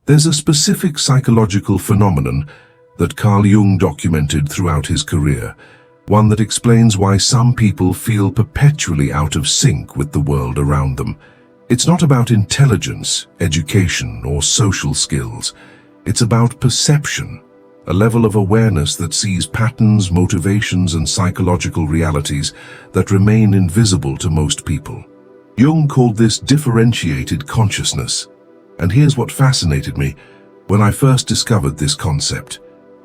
There's a specific psychological phenomenon that Carl Jung documented throughout his career, one that explains why some people feel perpetually out of sync with the world around them. It's not about intelligence, education, or social skills. It's about perception, a level of awareness that sees patterns, motivations, and psychological realities that remain invisible to most people. Jung called this differentiated consciousness. And here's what fascinated me when I first discovered this concept.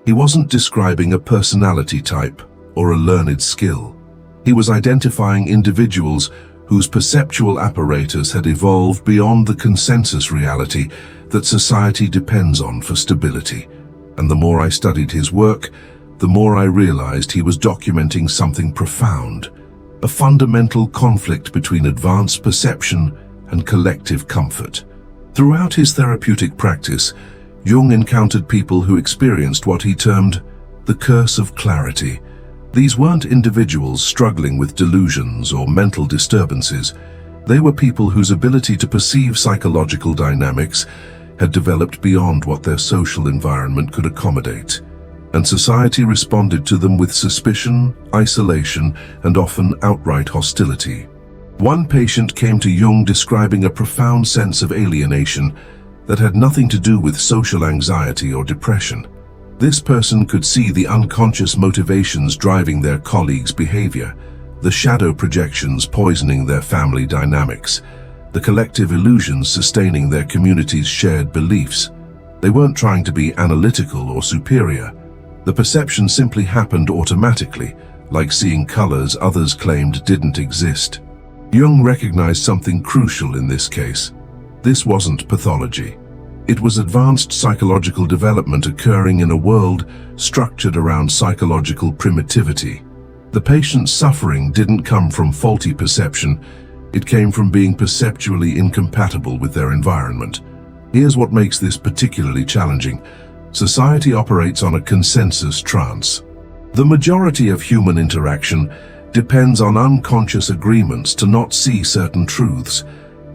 He wasn't describing a personality type or a learned skill. He was identifying individuals whose perceptual apparatus had evolved beyond the consensus reality that society depends on for stability. And the more I studied his work, the more I realized he was documenting something profound, a fundamental conflict between advanced perception and collective comfort. Throughout his therapeutic practice, Jung encountered people who experienced what he termed the curse of clarity. These weren't individuals struggling with delusions or mental disturbances. They were people whose ability to perceive psychological dynamics had developed beyond what their social environment could accommodate, and society responded to them with suspicion, isolation, and often outright hostility. One patient came to Jung describing a profound sense of alienation that had nothing to do with social anxiety or depression. This person could see the unconscious motivations driving their colleagues' behavior, the shadow projections poisoning their family dynamics, the collective illusions sustaining their community's shared beliefs. They weren't trying to be analytical or superior. The perception simply happened automatically, like seeing colors others claimed didn't exist. Jung recognized something crucial in this case. This wasn't pathology. It was advanced psychological development occurring in a world structured around psychological primitivity. The patient's suffering didn't come from faulty perception. It came from being perceptually incompatible with their environment. Here's what makes this particularly challenging. Society operates on a consensus trance. The majority of human interaction depends on unconscious agreements to not see certain truths,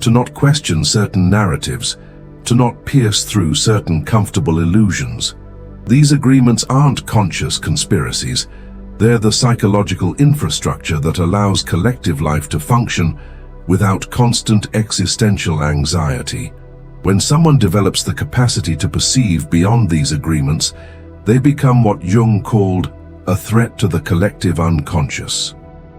to not question certain narratives, to not pierce through certain comfortable illusions. These agreements aren't conscious conspiracies. They're the psychological infrastructure that allows collective life to function without constant existential anxiety. When someone develops the capacity to perceive beyond these agreements, they become what Jung called a threat to the collective unconscious.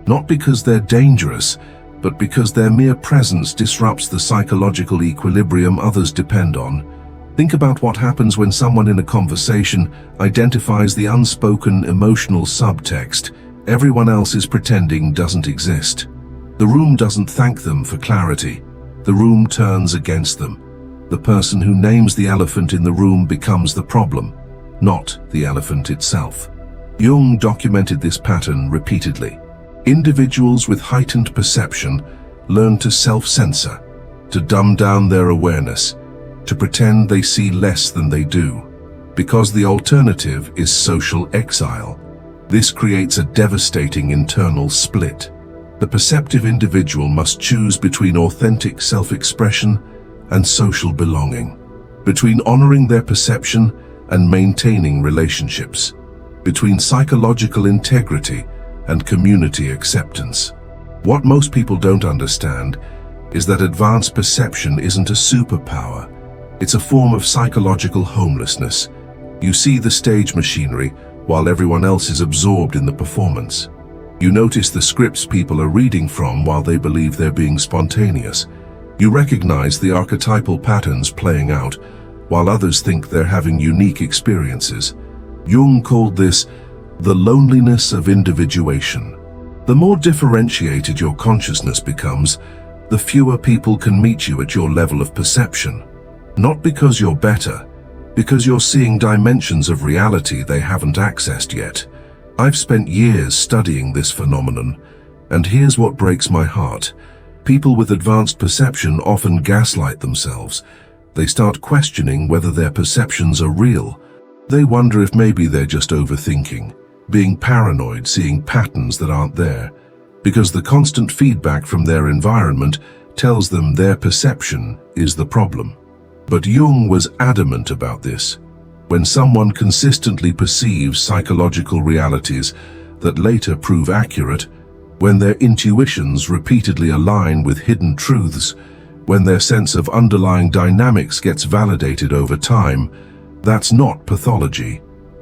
Not because they're dangerous, but because their mere presence disrupts the psychological equilibrium others depend on. Think about what happens when someone in a conversation identifies the unspoken emotional subtext everyone else is pretending doesn't exist. The room doesn't thank them for clarity. The room turns against them. The person who names the elephant in the room becomes the problem, not the elephant itself. Jung documented this pattern repeatedly. Individuals with heightened perception learn to self-censor, to dumb down their awareness, to pretend they see less than they do, because the alternative is social exile. This creates a devastating internal split. The perceptive individual must choose between authentic self-expression and social belonging, between honoring their perception and maintaining relationships, between psychological integrity and community acceptance. What most people don't understand is that advanced perception isn't a superpower. It's a form of psychological homelessness. You see the stage machinery while everyone else is absorbed in the performance. You notice the scripts people are reading from while they believe they're being spontaneous. You recognize the archetypal patterns playing out while others think they're having unique experiences. Jung called this the loneliness of individuation. The more differentiated your consciousness becomes, the fewer people can meet you at your level of perception. Not because you're better, because you're seeing dimensions of reality they haven't accessed yet. I've spent years studying this phenomenon, and here's what breaks my heart. People with advanced perception often gaslight themselves. They start questioning whether their perceptions are real. They wonder if maybe they're just overthinking, being paranoid, seeing patterns that aren't there, because the constant feedback from their environment tells them their perception is the problem. But Jung was adamant about this. When someone consistently perceives psychological realities that later prove accurate, when their intuitions repeatedly align with hidden truths, when their sense of underlying dynamics gets validated over time, that's not pathology.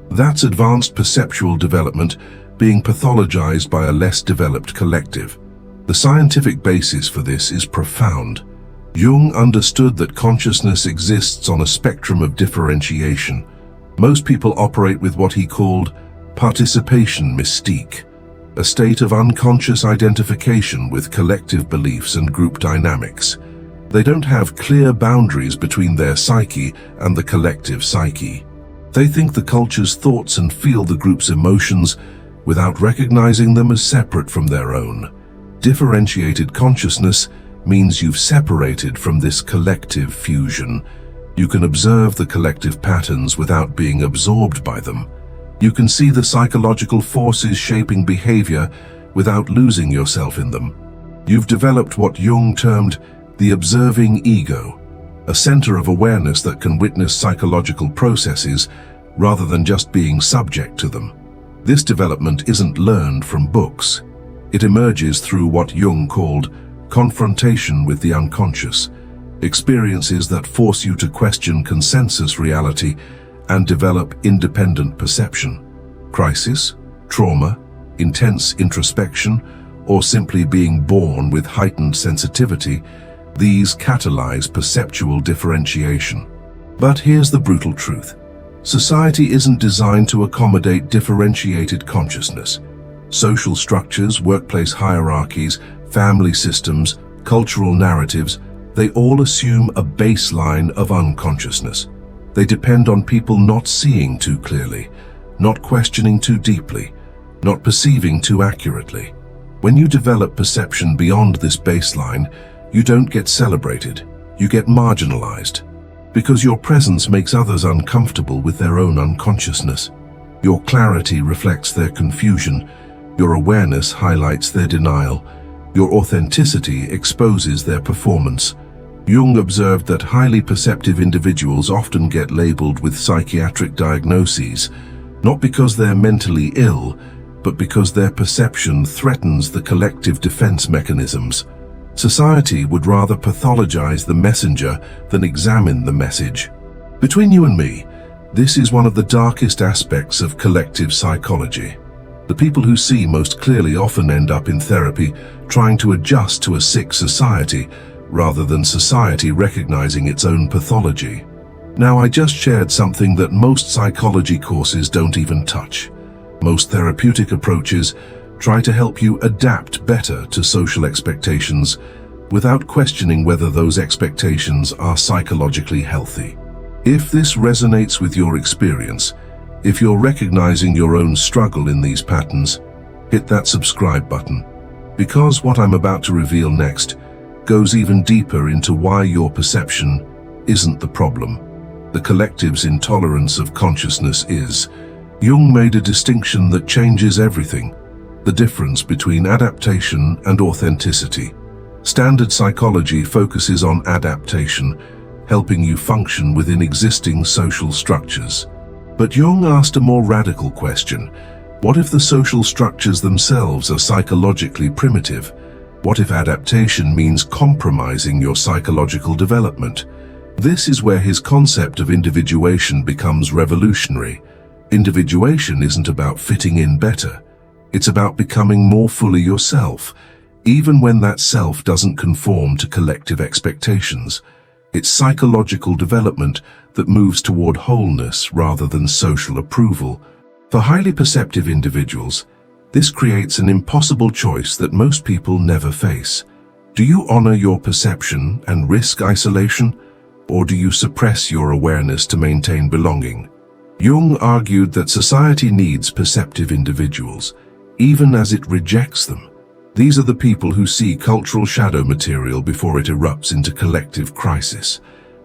That's advanced perceptual development being pathologized by a less developed collective. The scientific basis for this is profound. Jung understood that consciousness exists on a spectrum of differentiation. Most people operate with what he called participation mystique, a state of unconscious identification with collective beliefs and group dynamics. They don't have clear boundaries between their psyche and the collective psyche. They think the culture's thoughts and feel the group's emotions without recognizing them as separate from their own. Differentiated consciousness means you've separated from this collective fusion. You can observe the collective patterns without being absorbed by them. You can see the psychological forces shaping behavior without losing yourself in them. You've developed what Jung termed the observing ego, a center of awareness that can witness psychological processes rather than just being subject to them. This development isn't learned from books. It emerges through what Jung called confrontation with the unconscious, experiences that force you to question consensus reality and develop independent perception. Crisis, trauma, intense introspection, or simply being born with heightened sensitivity, these catalyze perceptual differentiation. But here's the brutal truth. Society isn't designed to accommodate differentiated consciousness. Social structures, workplace hierarchies, family systems, cultural narratives, they all assume a baseline of unconsciousness. They depend on people not seeing too clearly, not questioning too deeply, not perceiving too accurately. When you develop perception beyond this baseline, you don't get celebrated, you get marginalized. Because your presence makes others uncomfortable with their own unconsciousness. Your clarity reflects their confusion, your awareness highlights their denial, your authenticity exposes their performance. Jung observed that highly perceptive individuals often get labeled with psychiatric diagnoses, not because they're mentally ill, but because their perception threatens the collective defense mechanisms. Society would rather pathologize the messenger than examine the message. Between you and me, this is one of the darkest aspects of collective psychology. The people who see most clearly often end up in therapy trying to adjust to a sick society rather than society recognizing its own pathology. Now, I just shared something that most psychology courses don't even touch. Most therapeutic approaches try to help you adapt better to social expectations without questioning whether those expectations are psychologically healthy. If this resonates with your experience, if you're recognizing your own struggle in these patterns, hit that subscribe button, because what I'm about to reveal next goes even deeper into why your perception isn't the problem. The collective's intolerance of consciousness is. Jung made a distinction that changes everything: the difference between adaptation and authenticity. Standard psychology focuses on adaptation, helping you function within existing social structures. But Jung asked a more radical question. What if the social structures themselves are psychologically primitive? What if adaptation means compromising your psychological development? This is where his concept of individuation becomes revolutionary. Individuation isn't about fitting in better. It's about becoming more fully yourself, even when that self doesn't conform to collective expectations. It's psychological development that moves toward wholeness rather than social approval. For highly perceptive individuals, this creates an impossible choice that most people never face. Do you honor your perception and risk isolation, or do you suppress your awareness to maintain belonging? Jung argued that society needs perceptive individuals, even as it rejects them. These are the people who see cultural shadow material before it erupts into collective crisis.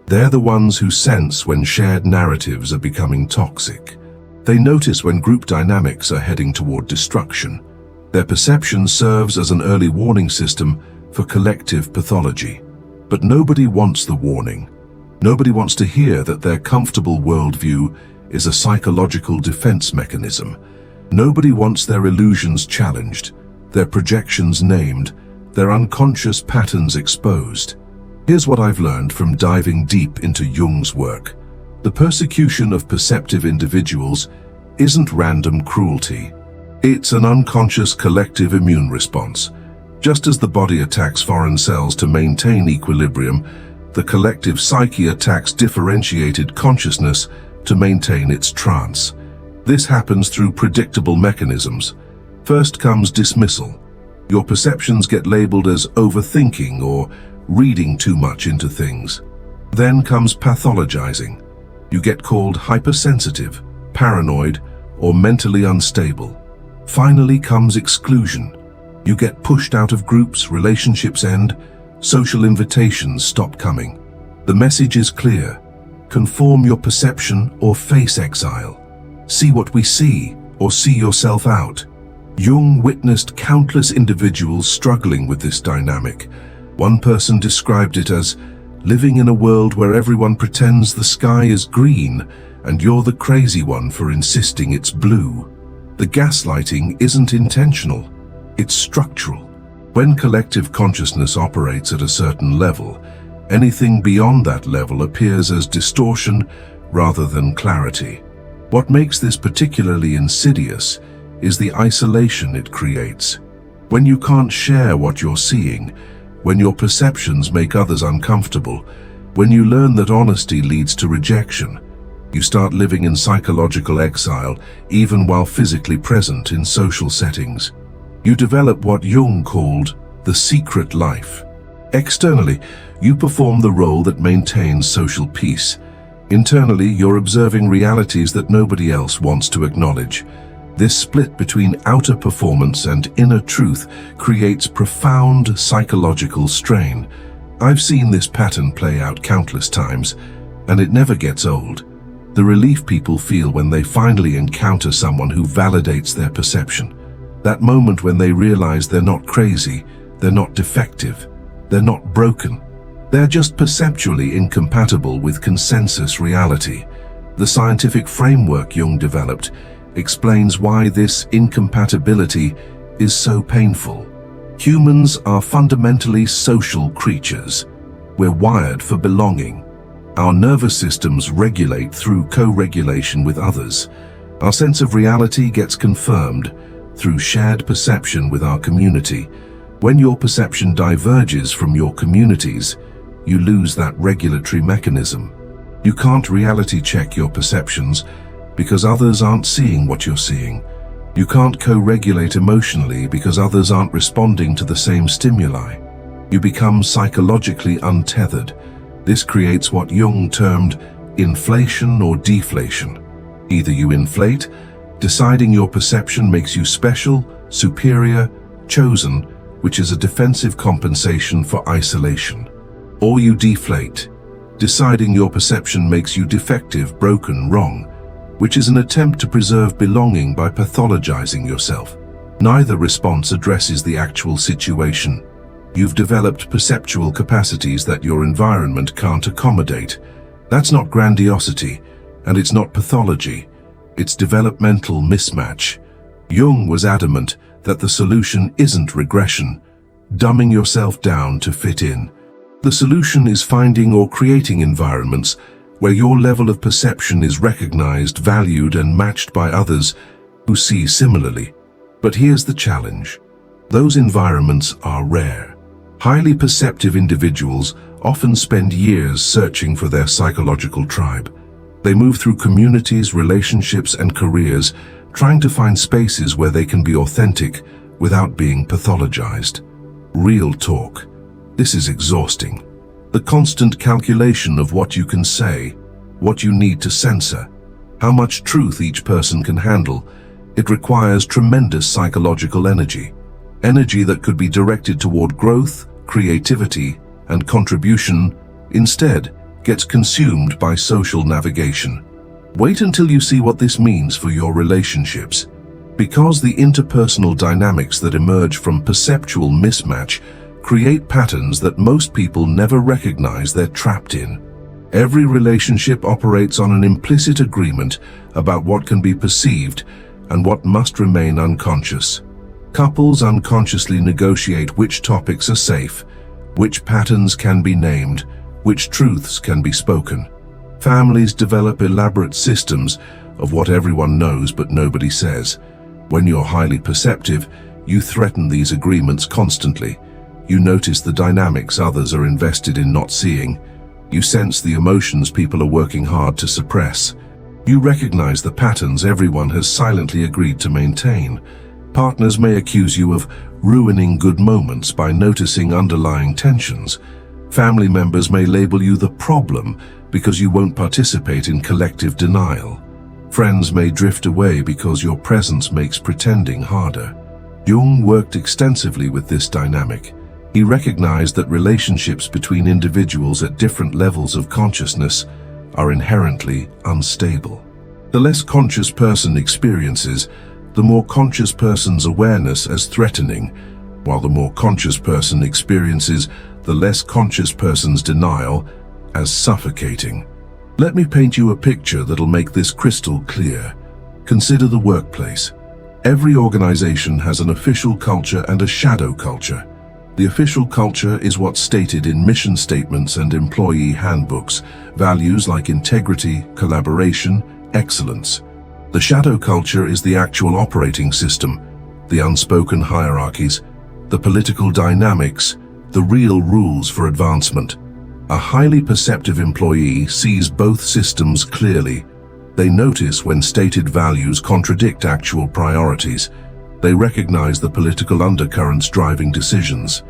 They're the ones who sense when shared narratives are becoming toxic. They notice when group dynamics are heading toward destruction. Their perception serves as an early warning system for collective pathology. But nobody wants the warning. Nobody wants to hear that their comfortable worldview is a psychological defense mechanism. Nobody wants their illusions challenged, their projections named, their unconscious patterns exposed. Here's what I've learned from diving deep into Jung's work. The persecution of perceptive individuals isn't random cruelty. It's an unconscious collective immune response. Just as the body attacks foreign cells to maintain equilibrium, the collective psyche attacks differentiated consciousness to maintain its trance. This happens through predictable mechanisms. First comes dismissal. Your perceptions get labeled as overthinking or reading too much into things. Then comes pathologizing. You get called hypersensitive, paranoid, or mentally unstable. Finally comes exclusion. You get pushed out of groups, relationships end, social invitations stop coming. The message is clear. Conform your perception or face exile. See what we see or see yourself out. Jung witnessed countless individuals struggling with this dynamic. One person described it as living in a world where everyone pretends the sky is green and you're the crazy one for insisting it's blue. The gaslighting isn't intentional, it's structural. When collective consciousness operates at a certain level, anything beyond that level appears as distortion rather than clarity. What makes this particularly insidious is the isolation it creates. When you can't share what you're seeing, when your perceptions make others uncomfortable, when you learn that honesty leads to rejection, you start living in psychological exile even while physically present in social settings. You develop what Jung called the secret life. Externally, you perform the role that maintains social peace. Internally, you're observing realities that nobody else wants to acknowledge. This split between outer performance and inner truth creates profound psychological strain. I've seen this pattern play out countless times, and it never gets old. The relief people feel when they finally encounter someone who validates their perception. That moment when they realize they're not crazy, they're not defective, they're not broken. They're just perceptually incompatible with consensus reality. The scientific framework Jung developed explains why this incompatibility is so painful. Humans are fundamentally social creatures. We're wired for belonging. Our nervous systems regulate through co-regulation with others. Our sense of reality gets confirmed through shared perception with our community. When your perception diverges from your community's, you lose that regulatory mechanism. You can't reality check your perceptions because others aren't seeing what you're seeing. You can't co-regulate emotionally because others aren't responding to the same stimuli. You become psychologically untethered. This creates what Jung termed inflation or deflation. Either you inflate, deciding your perception makes you special, superior, chosen, which is a defensive compensation for isolation. Or you deflate, deciding your perception makes you defective, broken, wrong, which is an attempt to preserve belonging by pathologizing yourself. Neither response addresses the actual situation. You've developed perceptual capacities that your environment can't accommodate. That's not grandiosity, and it's not pathology. It's developmental mismatch. Jung was adamant that the solution isn't regression, dumbing yourself down to fit in. The solution is finding or creating environments where your level of perception is recognized, valued, and matched by others who see similarly. But here's the challenge. Those environments are rare. Highly perceptive individuals often spend years searching for their psychological tribe. They move through communities, relationships, and careers, trying to find spaces where they can be authentic without being pathologized. Real talk. This is exhausting. The constant calculation of what you can say, what you need to censor, how much truth each person can handle, it requires tremendous psychological energy. Energy that could be directed toward growth, creativity, and contribution, instead gets consumed by social navigation. Wait until you see what this means for your relationships. Because the interpersonal dynamics that emerge from perceptual mismatch create patterns that most people never recognize they're trapped in. Every relationship operates on an implicit agreement about what can be perceived and what must remain unconscious. Couples unconsciously negotiate which topics are safe, which patterns can be named, which truths can be spoken. Families develop elaborate systems of what everyone knows but nobody says. When you're highly perceptive, you threaten these agreements constantly. You notice the dynamics others are invested in not seeing. You sense the emotions people are working hard to suppress. You recognize the patterns everyone has silently agreed to maintain. Partners may accuse you of ruining good moments by noticing underlying tensions. Family members may label you the problem because you won't participate in collective denial. Friends may drift away because your presence makes pretending harder. Jung worked extensively with this dynamic. He recognized that relationships between individuals at different levels of consciousness are inherently unstable. The less conscious person experiences, the more conscious person's awareness as threatening, while the more conscious person experiences the less conscious person's denial as suffocating. Let me paint you a picture that'll make this crystal clear. Consider the workplace. Every organization has an official culture and a shadow culture. The official culture is what's stated in mission statements and employee handbooks, values like integrity, collaboration, excellence. The shadow culture is the actual operating system, the unspoken hierarchies, the political dynamics, the real rules for advancement. A highly perceptive employee sees both systems clearly. They notice when stated values contradict actual priorities. They recognize the political undercurrents driving decisions.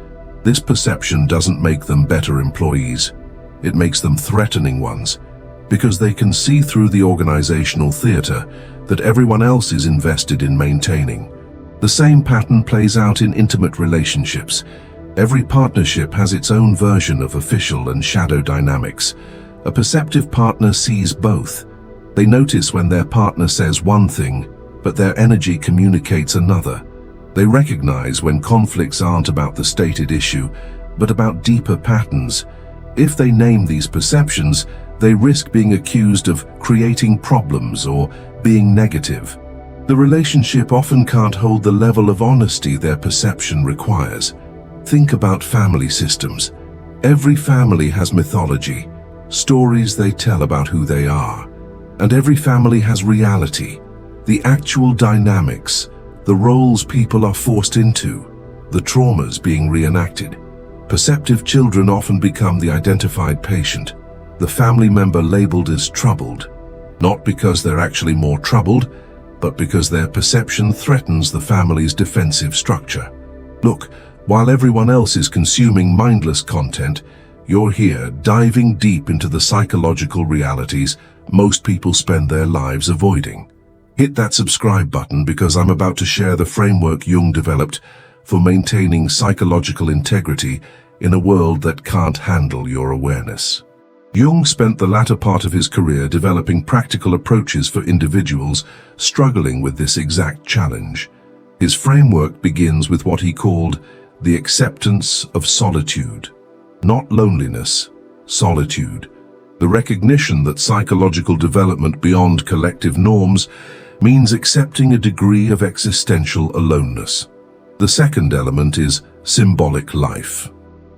This perception doesn't make them better employees. It makes them threatening ones, because they can see through the organizational theater that everyone else is invested in maintaining. The same pattern plays out in intimate relationships. Every partnership has its own version of official and shadow dynamics. A perceptive partner sees both. They notice when their partner says one thing, but their energy communicates another. They recognize when conflicts aren't about the stated issue, but about deeper patterns. If they name these perceptions, they risk being accused of creating problems or being negative. The relationship often can't hold the level of honesty their perception requires. Think about family systems. Every family has mythology, stories they tell about who they are. And every family has reality, the actual dynamics, the roles people are forced into, the traumas being reenacted. Perceptive children often become the identified patient, the family member labeled as troubled, not because they're actually more troubled, but because their perception threatens the family's defensive structure. Look, while everyone else is consuming mindless content, you're here diving deep into the psychological realities most people spend their lives avoiding. Hit that subscribe button because I'm about to share the framework Jung developed for maintaining psychological integrity in a world that can't handle your awareness. Jung spent the latter part of his career developing practical approaches for individuals struggling with this exact challenge. His framework begins with what he called the acceptance of solitude. Not loneliness, solitude. The recognition that psychological development beyond collective norms means accepting a degree of existential aloneness. The second element is symbolic life.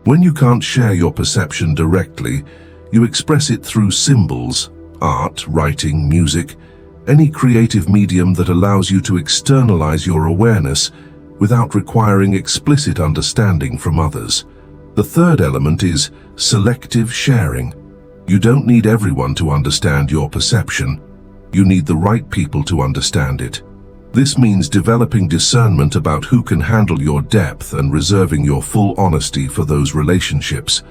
When you can't share your perception directly, you express it through symbols, art, writing, music, any creative medium that allows you to externalize your awareness without requiring explicit understanding from others. The third element is selective sharing. You don't need everyone to understand your perception. You need the right people to understand it. This means developing discernment about who can handle your depth and reserving your full honesty for those relationships.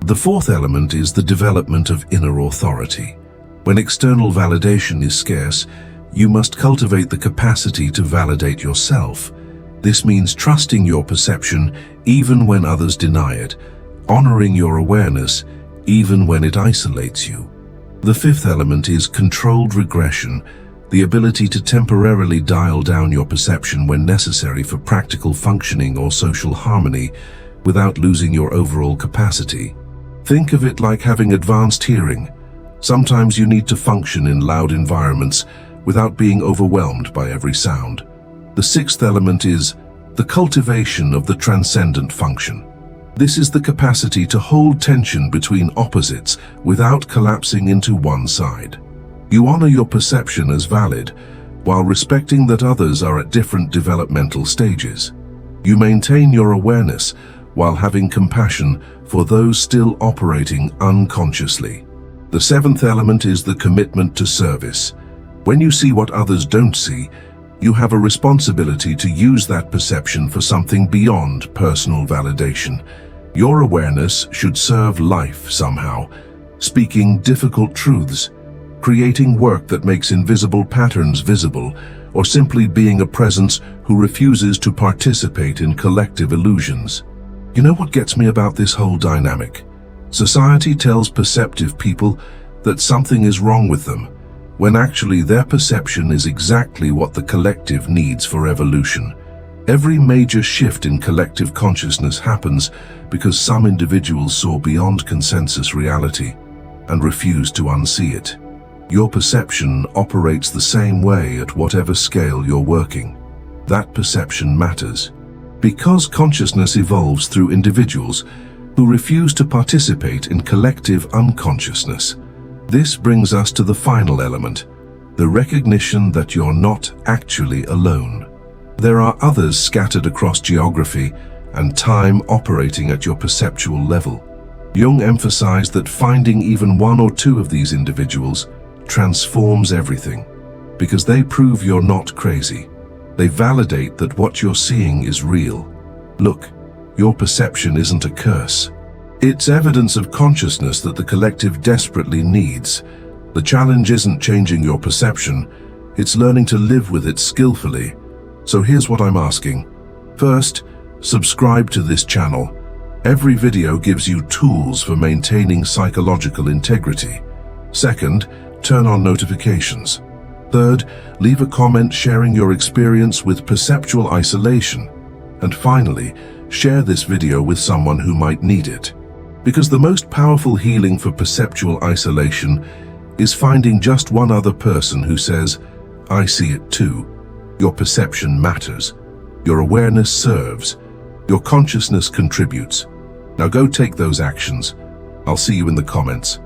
The fourth element is the development of inner authority. When external validation is scarce, you must cultivate the capacity to validate yourself. This means trusting your perception even when others deny it, honoring your awareness even when it isolates you. The fifth element is controlled regression, the ability to temporarily dial down your perception when necessary for practical functioning or social harmony without losing your overall capacity. Think of it like having advanced hearing. Sometimes you need to function in loud environments without being overwhelmed by every sound. The sixth element is the cultivation of the transcendent function. This is the capacity to hold tension between opposites without collapsing into one side. You honor your perception as valid, while respecting that others are at different developmental stages. You maintain your awareness while having compassion for those still operating unconsciously. The seventh element is the commitment to service. When you see what others don't see, you have a responsibility to use that perception for something beyond personal validation. Your awareness should serve life somehow, speaking difficult truths, creating work that makes invisible patterns visible, or simply being a presence who refuses to participate in collective illusions. You know what gets me about this whole dynamic? Society tells perceptive people that something is wrong with them, when actually their perception is exactly what the collective needs for evolution. Every major shift in collective consciousness happens because some individuals saw beyond consensus reality and refused to unsee it. Your perception operates the same way at whatever scale you're working. That perception matters. Because consciousness evolves through individuals who refuse to participate in collective unconsciousness. This brings us to the final element, the recognition that you're not actually alone. There are others scattered across geography and time operating at your perceptual level. Jung emphasized that finding even one or two of these individuals transforms everything, because they prove you're not crazy. They validate that what you're seeing is real. Look, your perception isn't a curse. It's evidence of consciousness that the collective desperately needs. The challenge isn't changing your perception, it's learning to live with it skillfully. So here's what I'm asking. First, subscribe to this channel. Every video gives you tools for maintaining psychological integrity. Second, turn on notifications. Third, leave a comment sharing your experience with perceptual isolation. And finally, share this video with someone who might need it. Because the most powerful healing for perceptual isolation is finding just one other person who says, "I see it too." Your perception matters. Your awareness serves. Your consciousness contributes. Now go take those actions. I'll see you in the comments.